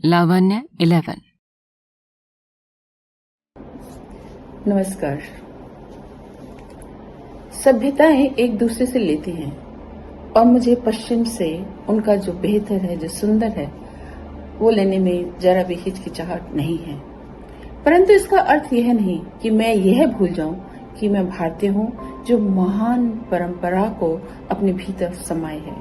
लावण्य 11। नमस्कार। सभ्यताएं एक दूसरे से लेती हैं और मुझे पश्चिम से उनका जो बेहतर है, जो सुंदर है, वो लेने में जरा भी हिचकिचाहट नहीं है। परंतु इसका अर्थ यह नहीं कि मैं यह भूल जाऊं कि मैं भारतीय हूं, जो महान परंपरा को अपने भीतर समाये है,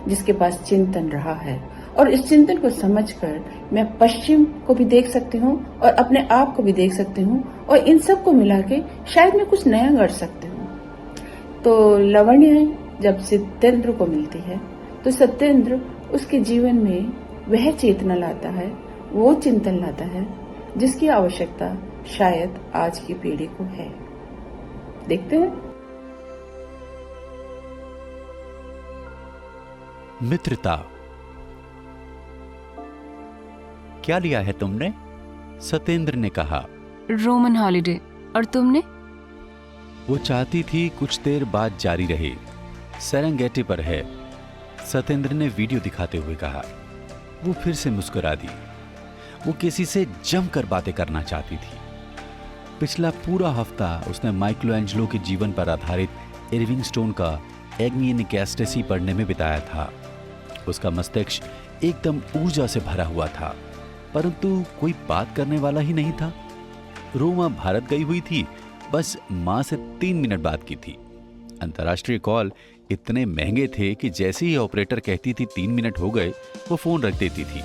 जिसके पास चिंतन रहा है। और इस चिंतन को समझकर मैं पश्चिम को भी देख सकती हूँ और अपने आप को भी देख सकती हूँ, और इन सब को मिला के शायद मैं कुछ नया गढ़ सकती हूँ। तो लावण्य जब सत्येंद्र को मिलती है तो सत्येंद्र उसके जीवन में वह चेतना लाता है, वो चिंतन लाता है जिसकी आवश्यकता शायद आज की पीढ़ी को है। देखते हैं। मित्रता। क्या लिया है तुमने? सत्येंद्र ने कहा। Roman holiday. और तुमने? वो चाहती थी कुछ देर बाद जारी रहे। सेरेंगेटी पर है, सत्येंद्र ने वीडियो दिखाते हुए कहा। वो फिर से मुस्कुरा दी। वो किसी से जमकर बातें करना चाहती थी। पिछला पूरा हफ्ता उसने माइकलएंजेलो के जीवन पर आधारित इरविंग स्टोन का एग्नी इन कैस्टेसी पढ़ने में बिताया था। उसका मस्तिष्क एकदम ऊर्जा से भरा हुआ था, परंतु कोई बात करने वाला ही नहीं था। रोमा भारत गई हुई थी, बस मां से 3 मिनट बात की थी। अंतर्राष्ट्रीय कॉल इतने महंगे थे कि जैसे ही ऑपरेटर कहती थी 3 मिनट हो गए, वो फोन रख देती थी।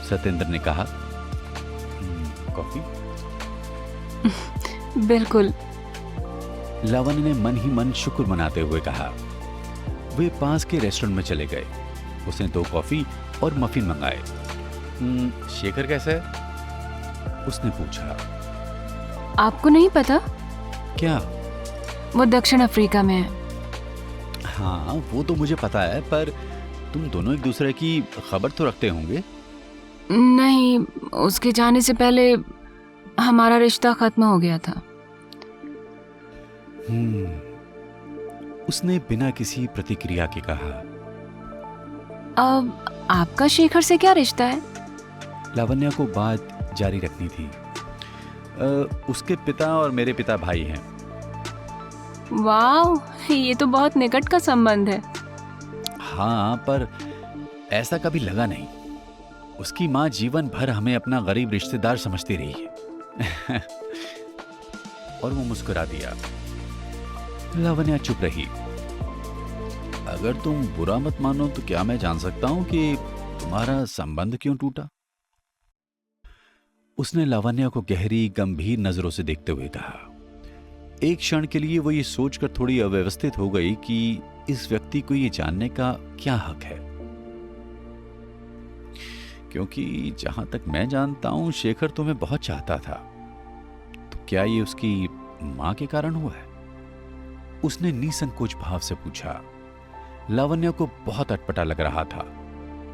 सत्येंद्र ने कहा, कॉफी? बिल्कुल। लावण्य ने मन ही मन शुक्र मनाते हुए कहा। वे पास के रेस्टोरेंट में चले गए। उसने 2 कॉफी और मफिन मंगाए। शेखर कैसा है? उसने पूछा। आपको नहीं पता? क्या? वो दक्षिण अफ्रीका में है। हाँ, वो तो मुझे पता है, पर तुम दोनों एक दूसरे की खबर तो रखते होंगे? नहीं, उसके जाने से पहले हमारा रिश्ता खत्म हो गया था। उसने बिना किसी प्रतिक्रिया के कहा। अब आपका शेखर से क्या रिश्ता है? लावण्या को बात जारी रखनी थी। उसके पिता और मेरे पिता भाई हैं। वाह, ये तो बहुत निकट का संबंध है। हाँ, पर ऐसा कभी लगा नहीं। उसकी माँ जीवन भर हमें अपना गरीब रिश्तेदार समझती रही है। और वो मुस्कुरा दिया। लावण्या चुप रही। अगर तुम बुरा मत मानो तो क्या मैं जान सकता हूं कि तुम्हारा संबंध क्यों टूटा? उसने लावण्या को गहरी गंभीर नजरों से देखते हुए कहा। एक क्षण के लिए वो ये सोचकर थोड़ी अव्यवस्थित हो गई कि इस व्यक्ति को ये जानने का क्या हक है, क्योंकि जहां तक मैं जानता हूं शेखर तुम्हें बहुत चाहता था। तो क्या ये उसकी मां के कारण हुआ है? उसने निसंकोच भाव से पूछा। लावण्या को बहुत अटपटा लग रहा था।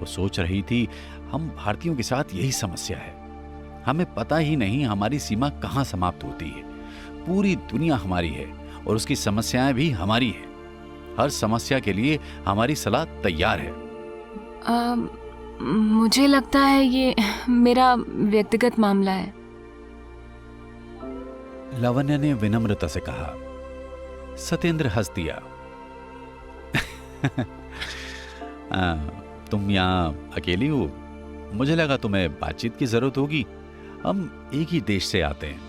वो सोच रही थी, हम भारतीयों के साथ यही समस्या है। हमें पता ही नहीं हमारी सीमा कहां समाप्त होती है। पूरी दुनिया हमारी है और उसकी समस्याएं भी हमारी हैं। हर समस्या के लिए हमारी सलाह तैयार है। मुझे लगता है ये मेरा व्यक्तिगत मामला है। लावण्या ने विनम्रता से कहा। सत्येंद्र हंस दिया। तुम यहाँ अकेली हो? मुझे लगा तुम्हें बातचीत की जरूरत होगी। हम एक ही देश से आते हैं।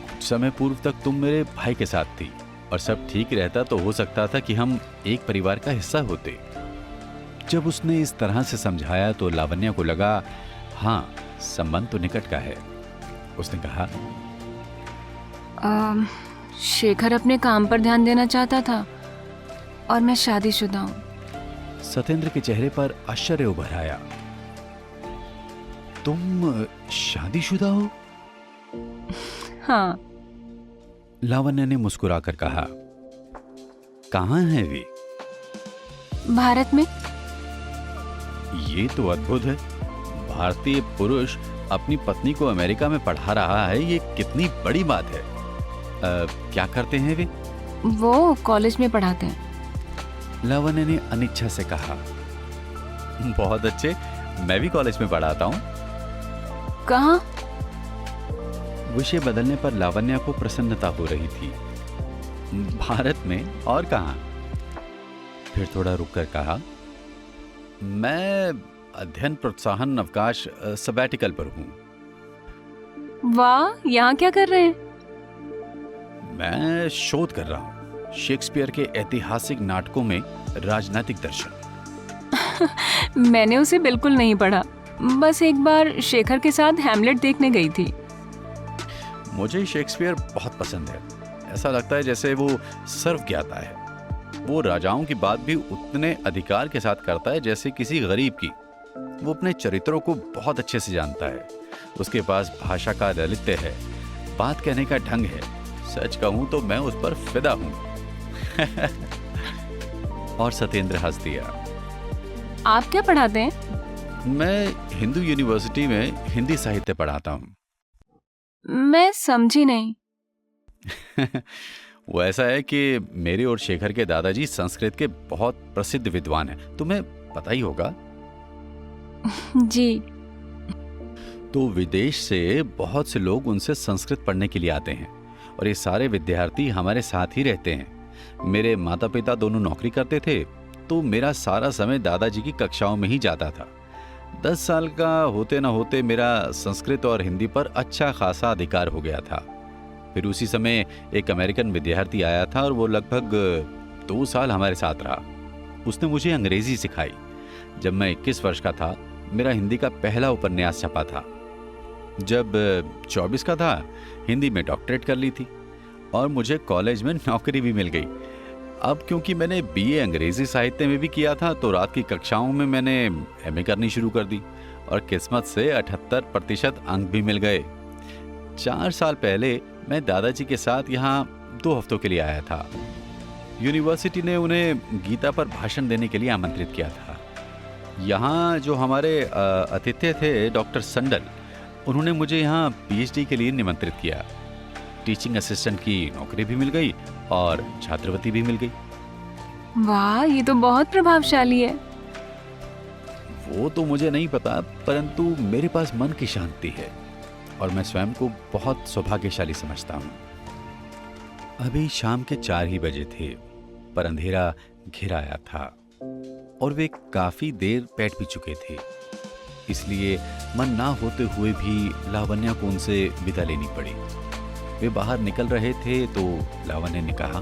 कुछ समय पूर्व तक तुम मेरे भाई के साथ थी और सब ठीक रहता तो हो सकता था कि हम एक परिवार का हिस्सा होते। जब उसने इस तरह से समझाया तो लावण्या को लगा, हाँ, संबंध तो निकट का है। उसने कहा, शेखर अपने काम पर ध्यान देना चाहता था और मैं शादीशुदा हूँ। सत्येंद्र के चेहरे पर आश्चर्य उभर आया। तुम शादीशुदा हो? हाँ। लावण्या ने मुस्कुराकर कहा। कहाँ है वे? भारत में। ये तो अद्भुत है। भारतीय पुरुष अपनी पत्नी को अमेरिका में पढ़ा रहा है, ये कितनी बड़ी बात है। क्या करते हैं वे? वो कॉलेज में पढ़ाते हैं। लावण्य ने अनिच्छा से कहा। बहुत अच्छे, मैं भी कॉलेज में पढ़ाता हूँ। कहाँ? विषय बदलने पर लावण्या को प्रसन्नता हो रही थी। भारत में, और कहाँ? फिर थोड़ा रुककर कहा, मैं अध्ययन प्रोत्साहन अवकाश सबैटिकल पर हूँ। वाह, यहाँ क्या कर रहे हैं? मैं शोध कर रहा हूँ शेक्सपियर के ऐतिहासिक नाटकों में राजनीतिक दर्शन। मैंने उसे बिल्कुल नहीं पढ़ा, बस एक बार शेखर के साथ हैमलेट देखने गई थी। मुझे शेक्सपियर बहुत पसंद है। ऐसा लगता है जैसे वो सर्व ज्ञाता है। वो राजाओं की बात भी उतने अधिकार के साथ करता है जैसे किसी गरीब की। वो अपने चरित्रों को बहुत अच्छे से जानता है। उसके पास भाषा का ललित्य है, बात कहने का ढंग है। सच कहूं तो मैं उस पर फिदा हूं। और सत्येंद्र हंस दिया। आप क्या पढ़ाते हैं? मैं हिंदू यूनिवर्सिटी में हिंदी साहित्य पढ़ाता हूं। मैं समझी नहीं। वो ऐसा है कि मेरे और शेखर के दादाजी संस्कृत के बहुत प्रसिद्ध विद्वान हैं। तुम्हें पता ही होगा। जी। तो विदेश से बहुत से लोग उनसे संस्कृत पढ़ने के लिए आते हैं और ये सारे विद्यार्थी हमारे साथ ही रहते हैं। मेरे माता पिता दोनों नौकरी करते थे, तो मेरा सारा समय दादाजी की कक्षाओं में ही जाता था। 10 साल का होते न होते मेरा संस्कृत और हिंदी पर अच्छा खासा अधिकार हो गया था। फिर उसी समय एक अमेरिकन विद्यार्थी आया था और वो लगभग 2 साल हमारे साथ रहा। उसने मुझे अंग्रेजी सिखाई। जब मैं 21 वर्ष का था, मेरा हिंदी का पहला उपन्यास छपा था। जब 24 का था, हिंदी में डॉक्टरेट कर ली थी और मुझे कॉलेज में नौकरी भी मिल गई। अब क्योंकि मैंने बीए अंग्रेजी साहित्य में भी किया था, तो रात की कक्षाओं में मैंने एमए करनी शुरू कर दी और किस्मत से 78% अंक भी मिल गए। 4 साल पहले मैं दादाजी के साथ यहाँ 2 हफ्तों के लिए आया था। यूनिवर्सिटी ने उन्हें गीता पर भाषण देने के लिए आमंत्रित किया था। यहाँ जो हमारे अतिथि थे डॉक्टर संडल, उन्होंने मुझे यहाँ पीएचडी के लिए निमंत्रित किया। टीचिंग असिस्टेंट की नौकरी भी मिल गई और छात्रवृत्ति भी मिल गई। वाह, ये तो बहुत प्रभावशाली है। वो तो मुझे नहीं पता, परंतु मेरे पास मन की शांति है और मैं स्वयं को बहुत सौभाग्यशाली समझता हूँ। अभी शाम के 4 ही बजे थे, पर अंधेरा घिर आया था और वे काफी देर बैठ भी चुके थे। इसलिए मन ना होते हुए भी लावण्या को उनसे विदा लेनी पड़ी। वे बाहर निकल रहे थे तो लावण्या ने कहा,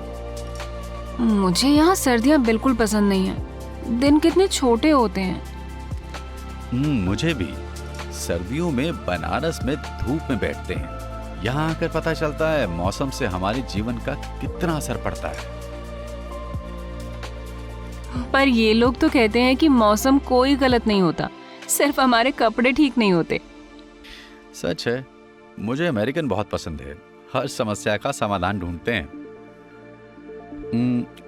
मुझे यहाँ सर्दियाँ बिल्कुल पसंद नहीं है। दिन कितने छोटे होते हैं। मुझे भी। सर्दियों में बनारस में धूप में बैठते हैं। यहाँ आकर पता चलता है मौसम से हमारे जीवन का कितना असर पड़ता है। पर ये लोग तो कहते हैं कि मौसम कोई गलत नहीं होता, सिर्फ हमारे कपड़े ठीक नहीं होते। सच है, मुझे अमेरिकन बहुत पसंद है। हर समस्या का समाधान ढूंढते हैं।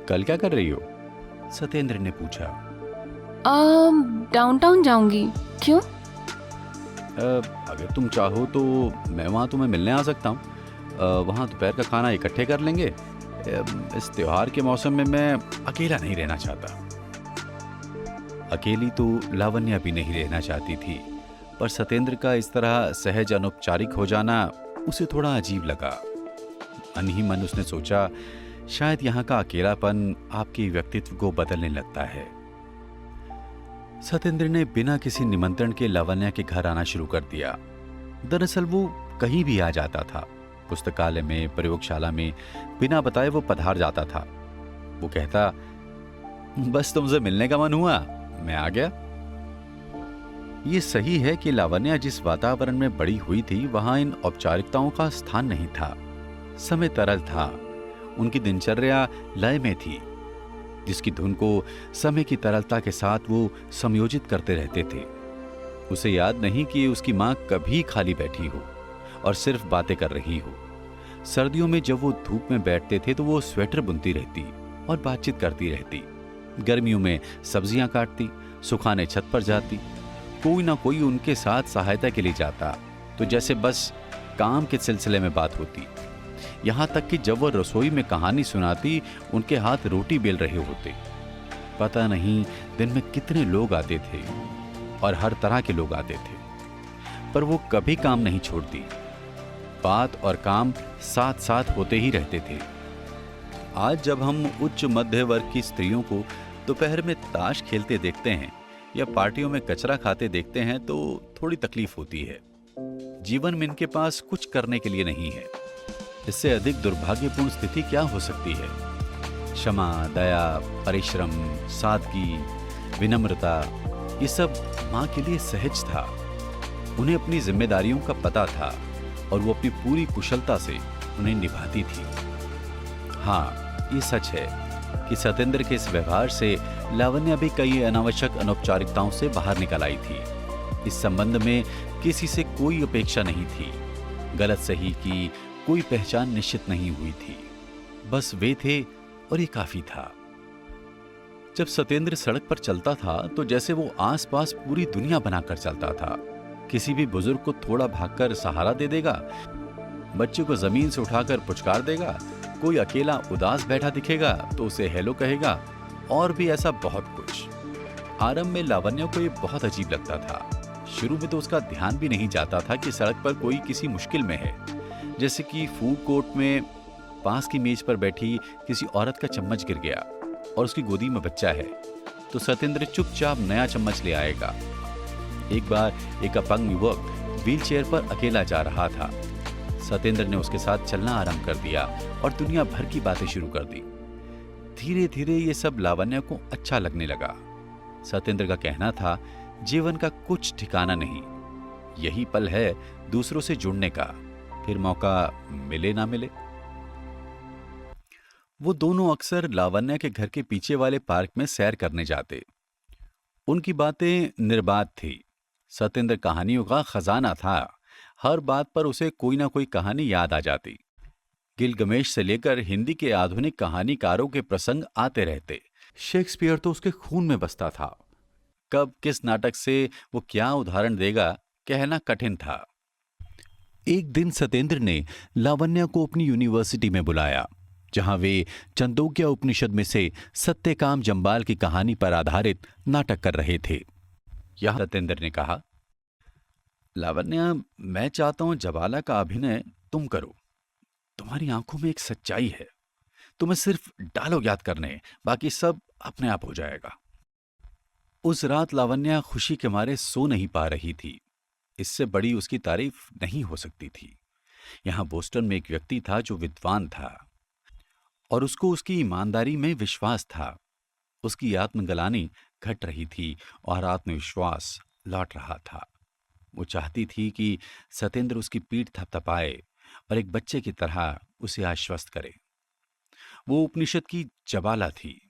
कल क्या कर रही हो? सत्येंद्र ने पूछा। डाउनटाउन जाऊंगी। क्यों? अगर तुम चाहो तो मैं वहाँ तुम्हें मिलने आ सकता हूँ। वहाँ दोपहर का खाना इकट्ठे कर लेंगे। इस त्योहार के मौसम में मैं अकेला नहीं रहना चाहता। अकेली तो लावण्या भी नहीं रहना चाहती थी, पर सत्येंद्र का इस तरह सहज अनौपचारिक हो जाना उसे थोड़ा अजीब लगा। मन ही मन उसने सोचा, शायद यहाँ का अकेलापन आपके व्यक्तित्व को बदलने लगता है। सत्येंद्र ने बिना किसी निमंत्रण के लावण्या के घर आना शुरू कर दिया। दरअसल वो कहीं भी आ जाता था। पुस्तकालय में, प्रयोगशाला में, बिना बताए वो पधार जाता था। वो कहता, बस तुमसे मिलने का मन हुआ, मैं आ गया। ये सही है कि लावण्या जिस वातावरण में बड़ी हुई थी, वहां इन औपचारिकताओं का स्थान नहीं था। समय तरल था। उनकी दिनचर्या लय में थी, जिसकी धुन को समय की तरलता के साथ वो समयोजित करते रहते थे। उसे याद नहीं कि उसकी माँ कभी खाली बैठी हो और सिर्फ बातें कर रही हो। सर्दियों में जब वो धूप में बैठते थे तो वो स्वेटर बुनती रहती और बातचीत करती रहती। गर्मियों में सब्जियां काटती, सुखाने छत पर जाती। कोई ना कोई उनके साथ सहायता के लिए जाता, तो जैसे बस काम के सिलसिले में बात होती। यहाँ तक कि जब वो रसोई में कहानी सुनाती, उनके हाथ रोटी बेल रहे होते। पता नहीं दिन में कितने लोग आते थे। और हर तरह के लोग आते थे, पर वो कभी काम नहीं छोड़ती। बात और काम साथ साथ होते ही रहते थे। आज जब हम उच्च मध्य वर्ग की स्त्रियों को दोपहर में ताश खेलते देखते हैं या पार्टियों में कचरा खाते देखते हैं तो थोड़ी तकलीफ होती है। जीवन में इनके पास कुछ करने के लिए नहीं है। इससे अधिक दुर्भाग्यपूर्ण स्थिति क्या हो सकती है? क्षमा, दया, परिश्रम, सादगी, विनम्रता, ये सब माँ के लिए सहज था। उन्हें अपनी जिम्मेदारियों का पता था और वो अपनी पूरी कुशलता से उन्हें निभाती थी। हाँ, ये सच है कि सतेंद्र के इस व्यवहार से लावण्या भी कई अनावश्यक अनौपचारिकताओं से बाहर निकल आई थी। इस संबंध में किसी से कोई अपेक्षा नहीं थी। गलत सही की कोई पहचान निश्चित नहीं हुई थी। बस वे थे और ये काफी था। जब सतेंद्र सड़क पर चलता था तो जैसे वो आसपास पूरी दुनिया बनाकर चलता था। किसी भी बुजुर्ग को थोड़ा भागकर सहारा दे देगा, बच्चे को जमीन से उठाकर पुचकार देगा, कोई अकेला उदास बैठा दिखेगा तो उसे हेलो कहेगा, और भी ऐसा बहुत कुछ। आरंभ में लावण्या को ये बहुत अजीब लगता था। शुरू में तो उसका ध्यान भी नहीं जाता था कि सड़क पर कोई किसी मुश्किल में है। जैसे कि फूड कोर्ट में पास की मेज पर बैठी किसी औरत का चम्मच गिर गया और उसकी गोदी में बच्चा है, तो सतेंद्र चुपचाप नया चम्मच ले आएगा। एक बार एक अपंग युवक व्हील चेयर पर अकेला जा रहा था। सतेंद्र ने उसके साथ चलना आरंभ कर दिया और दुनिया भर की बातें शुरू कर दी। धीरे धीरे ये सब लावण्या को अच्छा लगने लगा। सतेंद्र का कहना था, जीवन का कुछ ठिकाना नहीं, यही पल है दूसरों से जुड़ने का, फिर मौका मिले ना मिले। वो दोनों अक्सर लावण्या के घर के पीछे वाले पार्क में सैर करने जाते। उनकी बातें निर्बाध थी। सतेंद्र कहानियों का खजाना था। हर बात पर उसे कोई ना कोई कहानी याद आ जाती। गिलगमेश से लेकर हिंदी के आधुनिक कहानीकारों के प्रसंग आते रहते। शेक्सपियर तो उसके खून में बसता था। कब किस नाटक से वो क्या उदाहरण देगा, कहना कठिन था। एक दिन सतेंद्र ने लावण्या को अपनी यूनिवर्सिटी में बुलाया, जहां वे चंदोग्या उपनिषद में से सत्यकाम जंबाल की कहानी पर आधारित नाटक कर रहे थे। यहां सतेंद्र ने कहा, लावण्या, मैं चाहता हूं जबाला का अभिनय तुम करो। तुम्हारी आंखों में एक सच्चाई है। तुम्हें सिर्फ डायलॉग याद करने हैं, बाकी सब अपने आप हो जाएगा। उस रात लावण्या खुशी के मारे सो नहीं पा रही थी। इससे बड़ी उसकी तारीफ नहीं हो सकती थी। यहां बोस्टन में एक व्यक्ति था जो विद्वान था और उसको उसकी ईमानदारी में विश्वास था। उसकी आत्मग्लानि घट रही थी और आत्मविश्वास लौट रहा था। वो चाहती थी कि सतेंद्र उसकी पीठ थपथपाए और एक बच्चे की तरह उसे आश्वस्त करे। वो उपनिषद की जबाला थी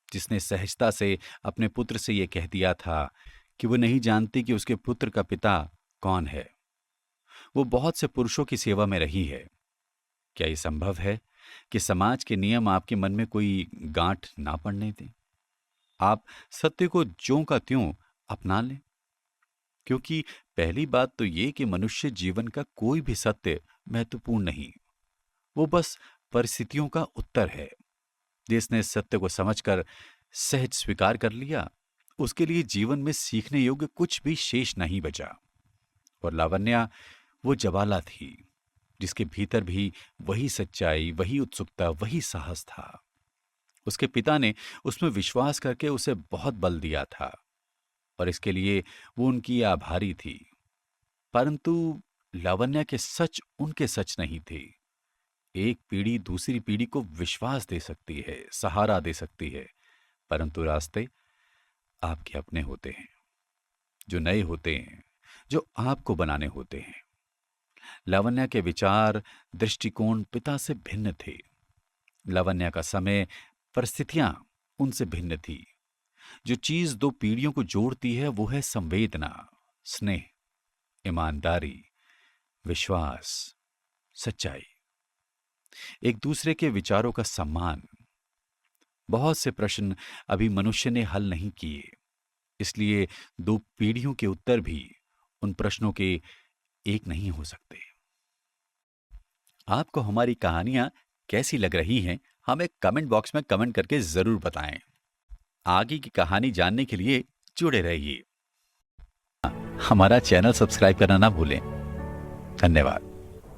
जिसने सहजता से अपने पुत्र से यह कह दिया था कि वो नहीं जानती कि उसके पुत्र का पिता कौन है। वो बहुत से पुरुषों की सेवा में रही है। क्या ये संभव है कि समाज के नियम आपके मन में कोई गांठ ना पड़ने दें? आप सत्य को ज्यों का त्यों अपना लें? क्योंकि पहली बात तो ये कि मनुष्य जीवन का कोई भी सत्य महत्वपूर्ण नहीं, वो बस परिस्थितियों का उत्तर है। जिसने सत्य को समझकर सहज स्वीकार कर लिया, उसके लिए जीवन में सीखने योग्य कुछ भी शेष नहीं बचा। और लावण्या वो जबाला थी जिसके भीतर भी वही सच्चाई, वही उत्सुकता, वही साहस था। उसके पिता ने उसमें विश्वास करके उसे बहुत बल दिया था और इसके लिए वो उनकी आभारी थी। परंतु लावण्या के सच उनके सच नहीं थे। एक पीढ़ी दूसरी पीढ़ी को विश्वास दे सकती है, सहारा दे सकती है, परंतु रास्ते आपके अपने होते हैं, जो नए होते हैं, जो आपको बनाने होते हैं। लावण्या के विचार, दृष्टिकोण पिता से भिन्न थे। लावण्या का समय, परिस्थितियां उनसे भिन्न थी। जो चीज दो पीढ़ियों को जोड़ती है वो है संवेदना, स्नेह, ईमानदारी, विश्वास, सच्चाई, एक दूसरे के विचारों का सम्मान। बहुत से प्रश्न अभी मनुष्य ने हल नहीं किए, इसलिए दो पीढ़ियों के उत्तर भी उन प्रश्नों के एक नहीं हो सकते। आपको हमारी कहानियां कैसी लग रही हैं, हमें कमेंट बॉक्स में कमेंट करके जरूर बताएं। आगे की कहानी जानने के लिए जुड़े रहिए। हमारा चैनल सब्सक्राइब करना ना भूलें। धन्यवाद।